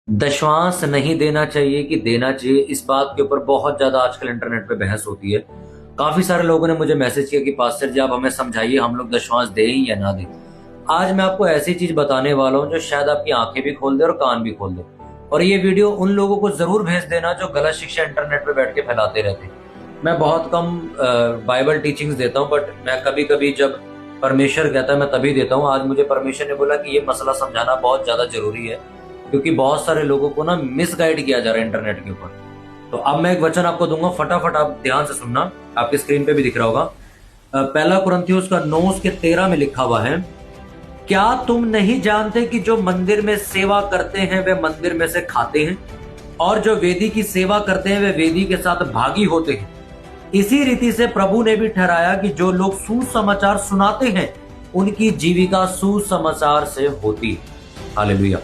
दशवांश नहीं देना चाहिए कि देना चाहिए, इस बात के ऊपर बहुत ज्यादा आजकल इंटरनेट पे बहस होती है। काफी सारे लोगों ने मुझे मैसेज किया कि पास्टर जी आप हमें समझाइए, हम लोग दशवांश दें या ना दें। आज मैं आपको ऐसी चीज बताने वाला हूं जो शायद आपकी आंखें भी खोल दे और कान भी खोल दे। और ये वीडियो उन लोगों को जरूर भेज देना जो गलत शिक्षा इंटरनेट पे बैठ के फैलाते रहते हैं। मैं बहुत कम बाइबल टीचिंग्स देता हूँ, बट मैं कभी कभी जब परमेश्वर कहता है मैं तभी देता हूँ। आज मुझे परमेश्वर ने बोला कि ये मसला समझाना बहुत ज्यादा जरूरी है, क्योंकि बहुत सारे लोगों को ना मिसगाइड किया जा रहा है इंटरनेट के ऊपर। तो अब मैं एक वचन आपको दूंगा, फटाफट आप ध्यान से सुनना, आपकी स्क्रीन पे भी दिख रहा होगा। पहला कुरिन्थियों का 9:13 में लिखा हुआ है, क्या तुम नहीं जानते कि जो मंदिर में सेवा करते हैं वे मंदिर में से खाते हैं, और जो वेदी की सेवा करते हैं वे वेदी के साथ भागी होते हैं। इसी रीति से प्रभु ने भी ठहराया कि जो लोग सुसमाचार सुनाते हैं उनकी जीविका सुसमाचार से होती है। हालेलुया।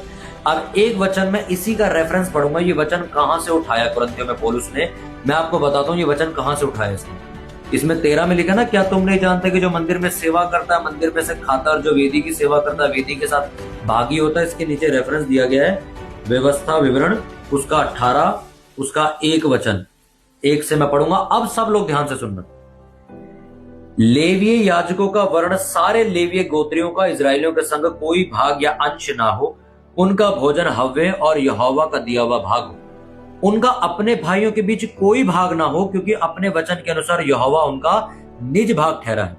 अब एक वचन में इसी का रेफरेंस पढ़ूंगा। ये वचन कहां से उठाया कुरिन्थियों में पौलुस ने, मैं आपको बताता हूं ये वचन कहां से उठाया इसने। इसमें 13 में लिखा ना, क्या तुम नहीं जानते कि जो मंदिर में सेवा करता है मंदिर में से खाता है, और जो वेदी की सेवा करता है वेदी के साथ भागी होता है। इसके नीचे रेफरेंस दिया गया है व्यवस्था विवरण, उसका 18, उसका एक वचन, एक से मैं पढ़ूंगा। अब सब लोग ध्यान से सुनना। लेवीय याजकों का वर्ण सारे लेवीय गोत्रियों का इजरायलियों के संग कोई भाग या अंश ना हो। उनका भोजन हव्वे और यहोवा का दिया हुआ भाग हो। उनका अपने भाइयों के बीच कोई भाग ना हो, क्योंकि अपने वचन के अनुसार यहोवा उनका निज भाग ठहरा है।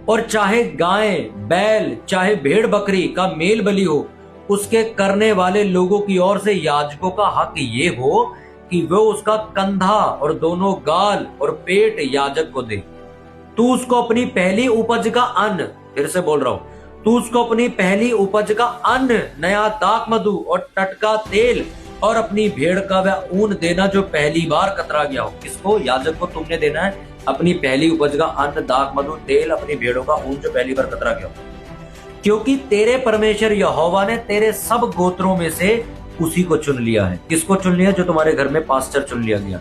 और चाहे गाय बैल चाहे भेड़ बकरी का मेल बलि हो, उसके करने वाले लोगों की ओर से याजकों का हक ये हो कि वो उसका कंधा और दोनों गाल और पेट याजक को दे। तू उसको अपनी पहली उपज का अन्न, फिर से बोल रहा हूं, तू उसको अपनी पहली उपज का अन्न, नया दाख मधु और टटका तेल और अपनी भेड़ का वह ऊन देना जो पहली बार कतरा गया हो। किसको? याजक को तुमने देना है अपनी पहली उपज का अन्न, दाख मधु, तेल, अपनी भेड़ों का ऊन जो पहली बार कतरा गया हो। क्योंकि तेरे परमेश्वर यहोवा ने तेरे सब गोत्रों में से उसी को चुन लिया है। किसको चुन लिया? जो तुम्हारे घर में पास्टर चुन लिया गया,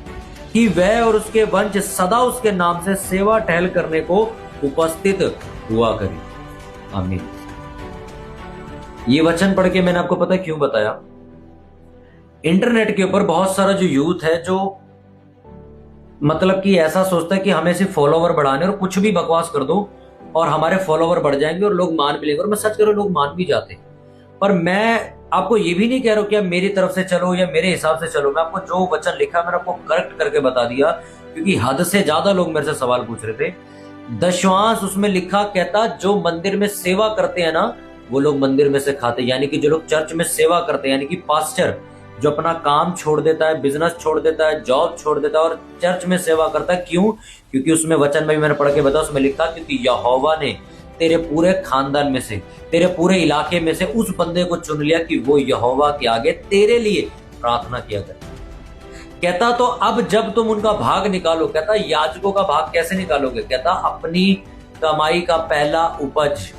कि वह और उसके वंश सदा उसके नाम से सेवा टहल करने को उपस्थित हुआ करे। आमीन। ये वचन पढ़ के मैंने आपको पता क्यों बताया? इंटरनेट के ऊपर बहुत सारा जो यूथ है जो मतलब कि ऐसा सोचता है कि हमें सिर्फ फॉलोवर बढ़ाने और कुछ भी बकवास कर दो और हमारे फॉलोवर बढ़ जाएंगे और लोग मान भी लेंगे। और मैं सच करूं, लोग मान भी जाते हैं। पर मैं आपको ये भी नहीं कह रहा हूं कि आप मेरी तरफ से चलो या मेरे हिसाब से चलो। मैं आपको जो वचन लिखा मैंने आपको करेक्ट करके बता दिया, क्योंकि हद से ज्यादा लोग मेरे से सवाल पूछ रहे थे। दशवांश उसमें लिखा, कहता जो मंदिर में सेवा करते हैं ना वो लोग मंदिर में से खाते। यानी कि जो लोग चर्च में सेवा करते हैं, यानी कि पास्टर जो अपना काम छोड़ देता है, बिजनेस छोड़ देता है, जॉब छोड़ देता है और चर्च में सेवा करता है। क्यों? क्योंकि उसमें वचन में भी मैंने पढ़ के बताया, उसमें लिखा क्योंकि यहोवा ने तेरे पूरे खानदान में से, तेरे पूरे इलाके में से उस बंदे को चुन लिया कि वो यहोवा के आगे तेरे लिए प्रार्थना किया करे। कहता तो अब जब तुम उनका भाग निकालो, कहता याजकों का भाग कैसे निकालोगे? कहता अपनी कमाई का पहला उपज,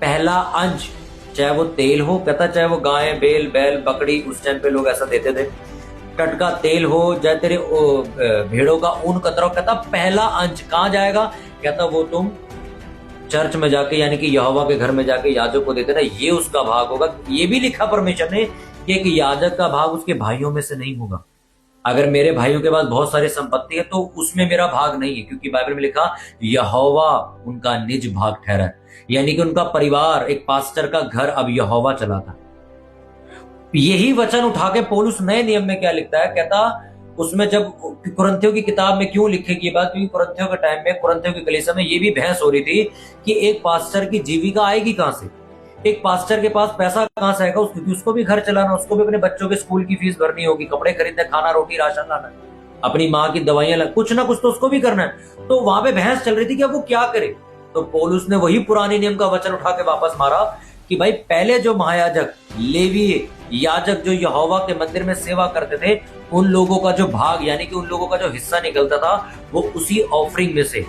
पहला अंश, चाहे वो तेल हो, कहता चाहे वो गाय बैल बकरी, उस टाइम पे लोग ऐसा देते थे, टटका तेल हो, चाहे तेरे भेड़ों का ऊन कतरा, कहता पहला अंश कहां जाएगा? कहता वो तुम चर्च में जाके यानी कि यहोवा के घर में जाके याजक को देते ना, ये उसका भाग होगा। ये भी लिखा परमेश्वर ने कि एक याजक का भाग उसके भाइयों में से नहीं होगा। अगर मेरे भाइयों के पास बहुत सारी संपत्ति है तो उसमें मेरा भाग नहीं है, क्योंकि बाइबल में लिखा यहोवा उनका निज भाग ठहरा है। यानी कि उनका परिवार, एक पास्टर का घर अब यहोवा चलाता। यही वचन उठा के पौलुस नए नियम में क्या लिखता है? कहता उसमें जब कुरिन्थियों की किताब में क्यों लिखेगी ये बात, क्योंकि कुरिन्थियों के टाइम में, कुरिन्थियों की कलीसिया में ये भी बहस हो रही थी कि एक पास्टर की जीविका आएगी कहां से, एक पास्टर के पास पैसा कहां से आएगा, क्योंकि उसको भी घर चलाना, उसको भी अपने बच्चों के स्कूल की फीस भरनी होगी, कपड़े खरीदने, खाना रोटी राशन लाना, अपनी माँ की दवाइयां, कुछ ना कुछ तो उसको भी करना है। तो वहां पे बहस चल रही थी कि अब वो क्या करे। तो पौलुस ने वही पुराने नियम का वचन उठा के वापस मारा कि भाई पहले जो महायाजक, लेवी याजक जो यहोवा के मंदिर में सेवा करते थे, उन लोगों का जो भाग यानी कि उन लोगों का जो हिस्सा निकलता था वो उसी ऑफरिंग में से,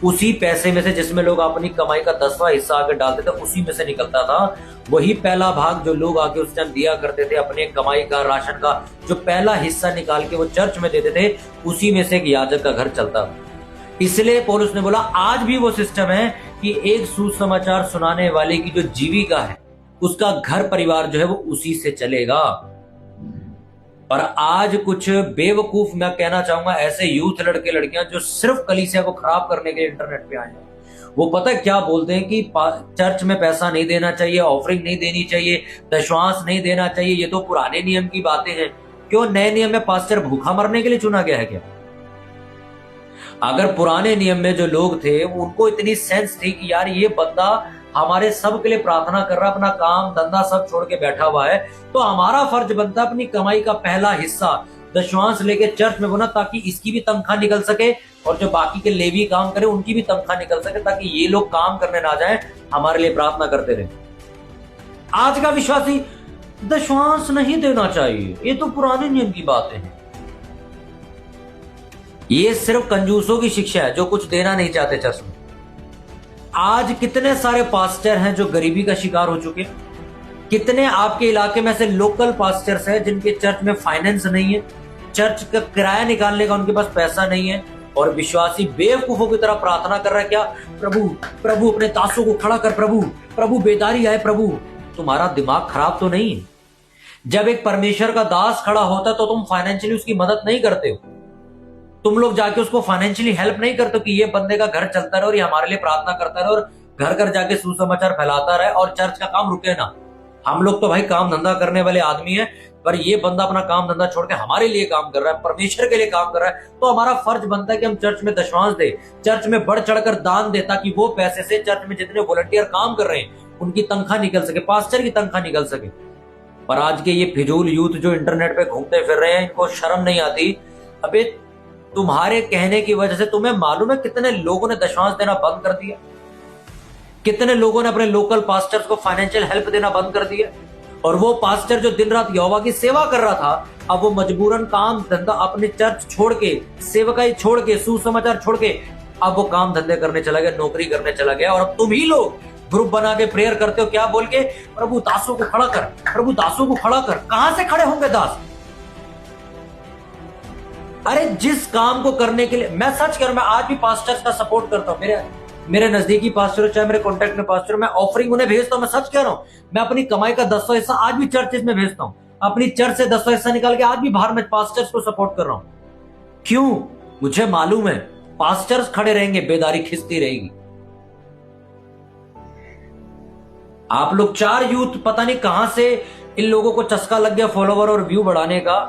उसी पैसे में से जिसमें लोग अपनी कमाई का 10वां हिस्सा आके डालते थे, उसी में से निकलता था। वही पहला भाग जो लोग आके उस टाइम दिया करते थे, अपने कमाई का, राशन का जो पहला हिस्सा निकाल के वो चर्च में देते थे, उसी में से एक याजक का घर चलता। इसलिए पौलुस ने बोला आज भी वो सिस्टम है कि एक सुसमाचार सुनाने वाले की जो जीविका है, उसका घर परिवार जो है वो उसी से चलेगा। और आज कुछ बेवकूफ, मैं कहना चाहूंगा, ऐसे यूथ लड़के लड़कियां जो सिर्फ कलीसिया को खराब करने के लिए इंटरनेट पे आए हैं। वो पता है क्या बोलते हैं कि चर्च में पैसा नहीं देना चाहिए, ऑफरिंग नहीं देनी चाहिए, दशवांश नहीं देना चाहिए, ये तो पुराने नियम की बातें हैं। क्यों नए नियम में पास्टर भूखा मरने के लिए चुना गया है क्या? अगर पुराने नियम में जो लोग थे उनको इतनी सेंस थी कि यार ये बंदा हमारे सब के लिए प्रार्थना कर रहा, अपना काम धंधा सब छोड़ के बैठा हुआ है, तो हमारा फर्ज बनता है अपनी कमाई का पहला हिस्सा दशवांश लेके चर्च में बोना, ताकि इसकी भी तनख्वाह निकल सके और जो बाकी के लेवी काम करे उनकी भी तनख्वाह निकल सके, ताकि ये लोग काम करने ना जाए, हमारे लिए प्रार्थना करते रहे। आज का विश्वासी दशवांश नहीं देना चाहिए, ये तो पुराने नियम की बातें हैं। ये सिर्फ कंजूसों की शिक्षा है जो कुछ देना नहीं चाहते चर्च में। आज कितने सारे पास्टर हैं जो गरीबी का शिकार हो चुके हैं। कितने आपके इलाके में से लोकल पास्टर्स हैं जिनके चर्च में फाइनेंस नहीं है, चर्च का किराया निकालने का उनके पास पैसा नहीं है, और विश्वासी बेवकूफों की तरह प्रार्थना कर रहा है क्या, प्रभु प्रभु अपने दासों को खड़ा कर, प्रभु प्रभु बेदारी आए प्रभु। तुम्हारा दिमाग खराब तो नहीं है? जब एक परमेश्वर का दास खड़ा होता है तो तुम फाइनेंशियली उसकी मदद नहीं करते हो, तुम लोग जाके उसको फाइनेंशियली हेल्प नहीं करते कि ये बंदे का घर चलता रहे और ये हमारे लिए प्रार्थना करता रहे और घर घर जाके सुसमाचार फैलाता रहे और चर्च का काम रुके ना। हम लोग तो भाई काम धंधा करने वाले आदमी हैं, पर ये बंदा अपना काम धंधा छोड़ के हमारे लिए काम कर रहा है, परमेश्वर के लिए काम कर रहा है, तो हमारा फर्ज बनता है कि हम चर्च में दशवांश दे, चर्च में बढ़ चढ़कर दान दे, ताकि वो पैसे से चर्च में जितने वॉलंटियर काम कर रहे हैं उनकी तनख्वाह निकल सके, पास्टर की तनख्वाह निकल सके। पर आज के ये फिजूल यूथ जो इंटरनेट पे घूमते फिर रहे हैं, इनको शर्म नहीं आती। अबे तुम्हारे कहने की वजह से तुम्हें मालूम है कितने लोगों ने दशवांश देना बंद कर दिया, कितने लोगों ने अपने लोकल पास्टर्स को फाइनेंशियल हेल्प देना बंद कर दिया। और वो पास्टर जो दिन रात यहोवा की सेवा कर रहा था, अब वो मजबूरन काम धंधा अपने चर्च छोड़ के, सेवकाई छोड़ के, सुसमाचार छोड़ के अब वो काम धंधे करने चला गया, नौकरी करने चला गया। और अब तुम ही लोग ग्रुप बना के प्रेयर करते हो, क्या बोल के, प्रभु दासों को खड़ा कर, प्रभु दासों को खड़ा कर। कहां से खड़े होंगे दास? अरे जिस काम को करने के लिए, मैं सच कर, मैं आज भी पास्टर्स का सपोर्ट करता हूं, मेरे नजदीकी पास्टर, चाहे मेरे कॉन्टेक्ट में पास्टर, मैं ऑफरिंग उन्हें भेजता हूं। मैं सच कह रहा हूं, मैं अपनी कमाई का 10वां हिस्सा आज भी चर्चेस में भेजता हूं, अपनी चर्च से 10वां हिस्सा निकाल के आज भी बाहर में पास्टर्स को सपोर्ट कर रहा हूं। क्यों? मुझे मालूम है पास्टर्स खड़े रहेंगे, बेदारी खिंचती रहेगी। आप लोग 4 यूथ, पता नहीं कहां से इन लोगों को चस्का लग गया फॉलोवर और व्यू बढ़ाने का।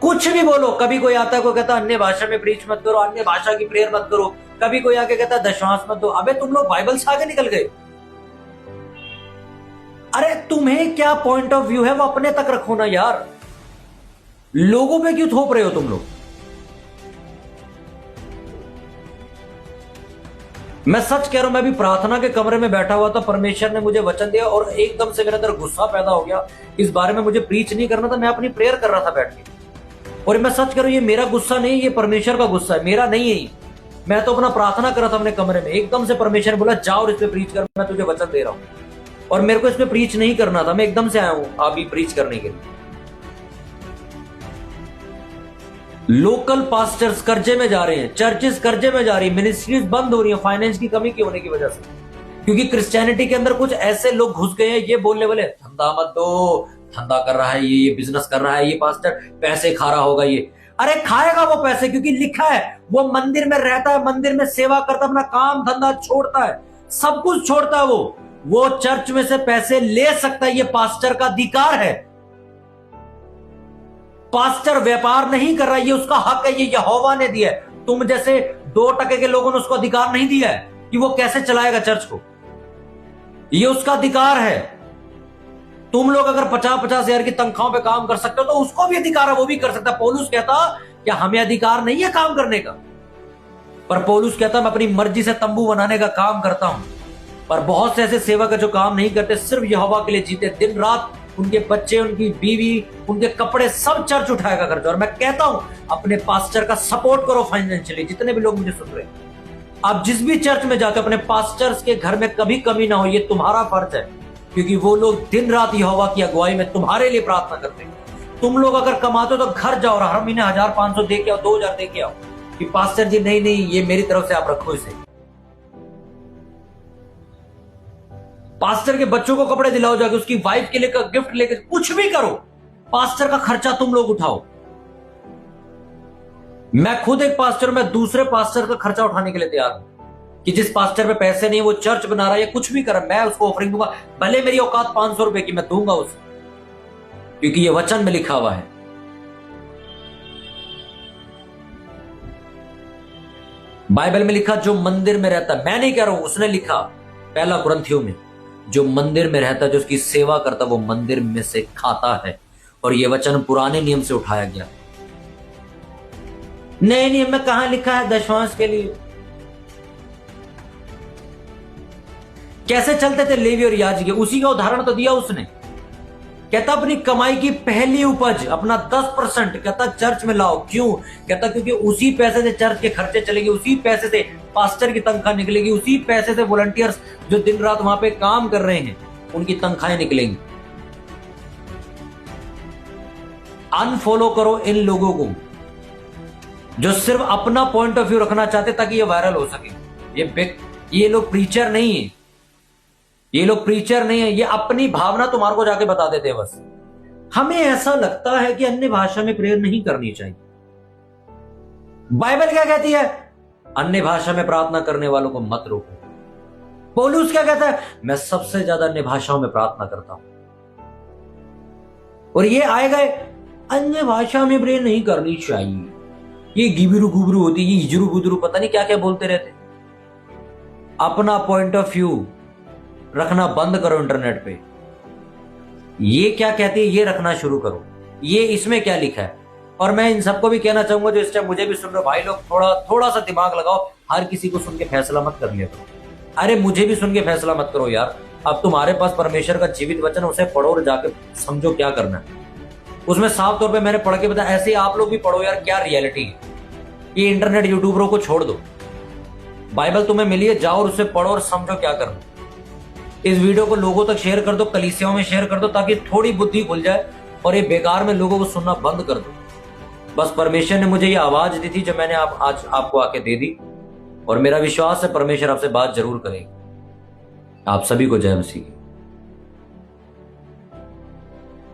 कुछ भी बोलो, कभी कोई आता है, कोई कहता अन्य भाषा में प्रीच मत करो, अन्य भाषा की प्रेयर मत करो, कभी कोई आके कहता दशवांश मत दो। अबे तुम लोग बाइबल से आगे निकल गए। अरे तुम्हें क्या पॉइंट ऑफ व्यू है वो अपने तक रखो ना यार, लोगों पे क्यों थोप रहे हो तुम लोग? मैं सच कह रहा हूं, मैं भी प्रार्थना के कमरे में बैठा हुआ था, परमेश्वर ने मुझे वचन दिया और एकदम से मेरे अंदर गुस्सा पैदा हो गया। इस बारे में मुझे प्रीच नहीं करना था, मैं अपनी प्रेयर कर रहा था बैठ के। और मैं सच कह रहा हूं, ये मेरा गुस्सा नहीं, ये परमेश्वर का गुस्सा है, मेरा नहीं है। मैं तो अपना प्रार्थना कर रहा था अपने कमरे में, एकदम से परमेश्वर बोला जाओ और इस पे प्रीच कर, मैं तुझे वचन दे रहा हूं। और मेरे को इस पे प्रीच नहीं करना था, मैं एकदम से आया हूं अभी प्रीच करने के लिए। लोकल पास्टर्स कर्जे में जा रहे हैं, चर्चेस कर्जे में जा रही है, मिनिस्ट्रीज बंद हो रही है, फाइनेंस की कमी की होने की वजह से, क्योंकि क्रिश्चियनिटी के अंदर कुछ ऐसे लोग घुस गए हैं, ये बोलने वाले धंधा मत दो, धंधा कर रहा है ये बिजनेस कर रहा है ये पास्टर, पैसे खा रहा होगा ये। अरे खाएगा वो पैसे, क्योंकि लिखा है वो मंदिर में रहता है, मंदिर में सेवा करता है, अपना काम धंधा छोड़ता है, सब कुछ छोड़ता है। वो चर्च में से पैसे ले सकता है, ये पास्टर का अधिकार है। पास्टर व्यापार नहीं कर रहा, ये उसका हक है, ये यहोवा ने दिया है। तुम जैसे 2% के लोगों ने उसको अधिकार नहीं दिया है कि वो कैसे चलाएगा चर्च को, ये उसका अधिकार है। तुम लोग अगर 50-50 हजार की तनख्वाहों पे काम कर सकते हो तो उसको भी अधिकार है, वो भी कर सकता है। पौलुस कहता क्या हमें अधिकार नहीं है काम करने का? पर पौलुस कहता मैं अपनी मर्जी से तंबू बनाने का काम करता हूं। पर बहुत से ऐसे सेवक है जो काम नहीं करते, सिर्फ यहोवा के लिए जीते, दिन रात उनके बच्चे, उनकी बीवी, उनके कपड़े सब चर्च उठाएगा खर्चा। और मैं कहता हूं अपने पास्टर का सपोर्ट करो फाइनेंशियली। जितने भी लोग मुझे सुन रहे हैं, आप जिस भी चर्च में जाते हो अपने पास्टर्स के घर में कभी कमी ना हो, ये तुम्हारा फर्ज है, क्योंकि वो लोग दिन रात यहोवा की अगुवाई में तुम्हारे लिए प्रार्थना करते हैं। तुम लोग अगर कमाते हो तो घर जाओ और हर महीने 1500 दे के आओ, 2000 दे के आओ कि पास्टर जी नहीं ये मेरी तरफ से आप रखो इसे। पास्टर के बच्चों को कपड़े दिलाओ, जाके उसकी वाइफ के लिए गिफ्ट लेके, कुछ भी करो, पास्टर का खर्चा तुम लोग उठाओ। मैं खुद एक पास्टर, मैं दूसरे पास्टर का खर्चा उठाने के लिए तैयार हूं कि जिस पास्टर पे पैसे नहीं, वो चर्च बना रहा है या कुछ भी कर रहा है, मैं उसको ऑफरिंग दूंगा। भले मेरी औकात 500 रुपए की, मैं दूंगा उसे, क्योंकि ये वचन में लिखा हुआ है। बाइबल में लिखा जो मंदिर में रहता है, मैं नहीं कह रहा हूं, उसने लिखा पहला कुरिन्थियों में, जो मंदिर में रहता है, जो उसकी सेवा करता, वो मंदिर में से खाता है। और ये वचन पुराने नियम से उठाया गया। नए नियम में कहां लिखा है दशमांश के लिए? कैसे चलते थे लेवी और याजक? उसी का उदाहरण तो दिया उसने। कहता अपनी कमाई की पहली उपज, अपना 10% कहता चर्च में लाओ। क्यों? कहता क्योंकि उसी पैसे से चर्च के खर्चे चलेंगे, उसी पैसे से पास्टर की तनख्वाह निकलेगी, उसी पैसे से वॉलंटियर्स जो दिन रात वहां पे काम कर रहे हैं उनकी तनख्वाहें निकलेंगी। अनफॉलो करो इन लोगों को जो सिर्फ अपना पॉइंट ऑफ व्यू रखना चाहते ताकि ये वायरल हो सके। ये लोग प्रीचर नहीं है, ये लोग प्रीचर नहीं है, ये अपनी भावना तुम्हारे को जाके बता देते हैं बस। हमें ऐसा लगता है कि अन्य भाषा में प्रेयर नहीं करनी चाहिए। बाइबल क्या कहती है? अन्य भाषा में प्रार्थना करने वालों को मत रोको। पौलुस क्या कहता है? मैं सबसे ज्यादा अन्य भाषाओं में प्रार्थना करता हूं। और ये आए गए अन्य भाषा में प्रेयर नहीं करनी चाहिए, ये गिबरू गुबरू होती, ये हिजरू गुजरू, पता नहीं क्या क्या बोलते रहते। अपना पॉइंट ऑफ व्यू रखना बंद करो इंटरनेट पे। ये क्या कहती है ये रखना शुरू करो, ये इसमें क्या लिखा है। और मैं इन सबको भी कहना चाहूंगा जो इस टाइम मुझे भी सुन रहे हो, भाई लोग थोड़ा सा दिमाग लगाओ। हर किसी को सुन के फैसला मत कर लिया करो। अरे मुझे भी सुन के फैसला मत करो यार। अब तुम्हारे पास परमेश्वर का जीवित वचन, उसे पढ़ो और जाके समझो क्या करना है। उसमें साफ तौर पे मैंने पढ़ के बताया, ऐसे आप लोग भी पढ़ो यार, क्या रियलिटी है। ये इंटरनेट यूट्यूबरों को छोड़ दो, बाइबल तुम्हें मिली है, जाओ और उसे पढ़ो और समझो क्या करना। इस वीडियो को लोगों तक शेयर कर दो, कलीसियाओं में शेयर कर दो, ताकि थोड़ी बुद्धि खुल जाए और ये बेकार में लोगों को सुनना बंद कर दो। बस परमेश्वर ने मुझे ये आवाज दी थी जो मैंने आज आपको आके दे दी, और मेरा विश्वास है परमेश्वर आपसे बात जरूर करेगा। आप सभी को जय मसीह।